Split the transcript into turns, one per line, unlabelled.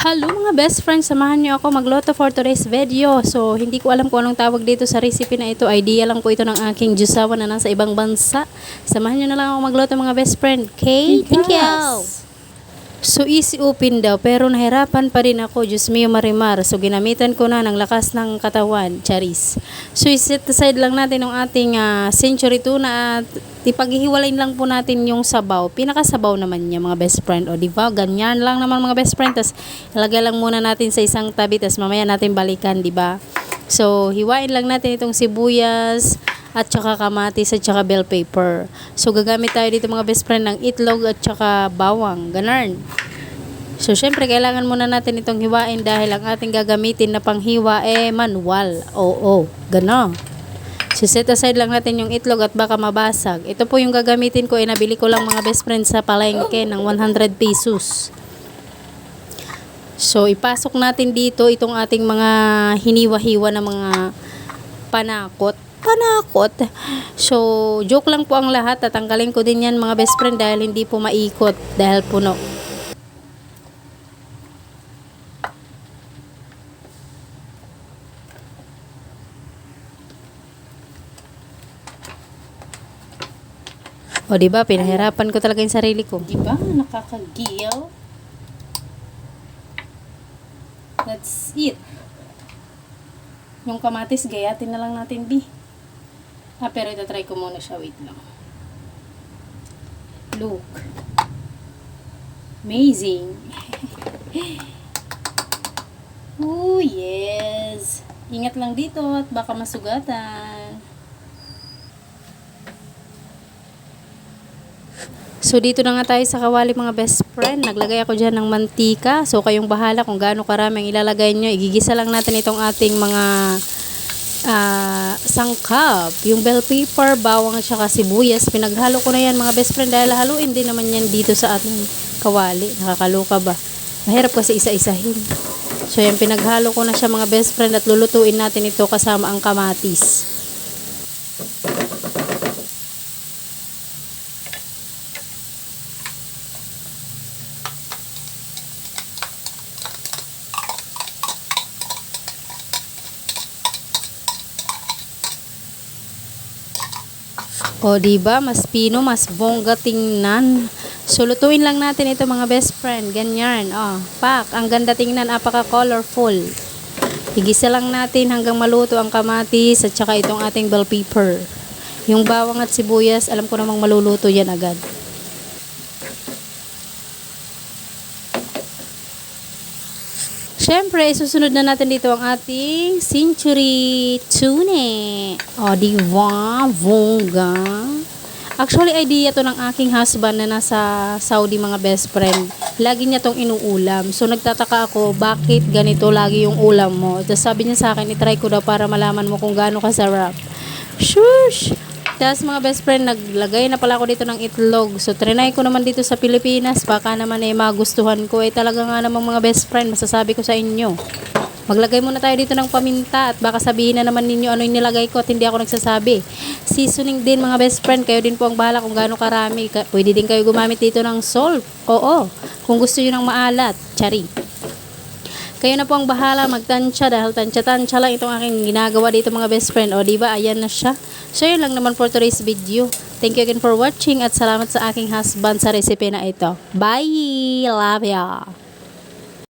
Hello mga best friends, samahan niyo ako magluto for today's video. So, hindi ko alam kung anong tawag dito sa recipe na ito. Idea lang po ito ng aking jusawa na nasa ibang bansa. Samahan niyo na lang ako magluto mga best friend. Okay? Thank you! So, easy open daw, pero nahirapan pa rin ako, Diyos mio marimar. So, ginamitan ko na ng lakas ng katawan, charis. So, iset aside lang natin ang ating century tuna at ipaghihiwalayin lang po natin yung sabaw. Pinakasabaw naman niya mga best friend. O, diba? Ganyan lang naman mga best friend. Tapos, ilagay lang muna natin sa isang tabi, tapos mamaya natin balikan, diba? So, hiwain lang natin itong sibuyas, at saka kamatis at saka bell pepper. So gagamit tayo dito mga best friend ng itlog at saka bawang, ganun. So syempre kailangan muna natin itong hiwain dahil ang ating gagamitin na panghiwa manual. Oo, ganun. So set aside lang natin yung itlog at baka mabasag. Ito po yung gagamitin ko, nabili ko lang mga best friend sa palengke ng 100 pesos. So ipasok natin dito itong ating mga hiniwa-hiwa na mga panakot. So, joke lang po ang lahat. Tatanggalin ko din yan mga best friend dahil hindi po maikot dahil puno. O, diba? Pinahirapan ko talaga yung sarili ko. Diba? Nakakagil. That's it. Yung kamatis, gayatin na lang natin, B. Pero ito try ko muna siya. Wait lang. Look. Amazing. Oh, yes. Ingat lang dito at baka masugatan. So, dito na nga tayo sa kawali mga best friend. Naglagay ako dyan ng mantika. So, kayong bahala kung gaano karami ang ilalagay nyo. Igigisa lang natin itong ating mga sangkap. Yung bell pepper, bawang at saka sibuyas. Pinaghalo ko na yan mga best friend dahil haluin din naman yan dito sa ating kawali. Nakakaloka ba? Mahirap kasi isa-isahin. So, yan pinaghalo ko na siya mga best friend at lulutuin natin ito kasama ang kamatis. O, diba? Mas pino, mas bongga tingnan. So, lutuin lang natin ito mga best friend. Ganyan. O, pak. Ang ganda tingnan. Apaka-colorful. Igisa lang natin hanggang maluto ang kamatis at saka itong ating bell pepper. Yung bawang at sibuyas, alam ko namang maluluto yan agad. Siyempre, susunod na natin dito ang ating century tuna. O, diba? Bongga. Actually, idea to ng aking husband na nasa Saudi mga best friend. Lagi niya tong inuulam. So, nagtataka ako, bakit ganito lagi yung ulam mo? Tapos sabi niya sa akin, itry ko daw para malaman mo kung gaano kasarap. Shush! Tapos mga best friend, naglagay na pala ako dito ng itlog. So, trinay ko naman dito sa Pilipinas. Baka naman magustuhan ko. Talaga nga namang mga best friend, masasabi ko sa inyo. Maglagay muna tayo dito ng paminta at baka sabihin na naman ninyo ano yung nilagay ko at hindi ako nagsasabi. Seasoning din mga best friend. Kayo din po ang bahala kung gaano karami. Pwede din kayo gumamit dito ng salt. Oo. Kung gusto nyo ng maalat. Chari. Kayo na po ang bahala magtansya dahil tansya-tansya lang itong aking ginagawa dito mga best friend. O diba, ayan na siya. So yun lang naman for today's video. Thank you again for watching at salamat sa aking husband sa recipe na ito. Bye! Love ya!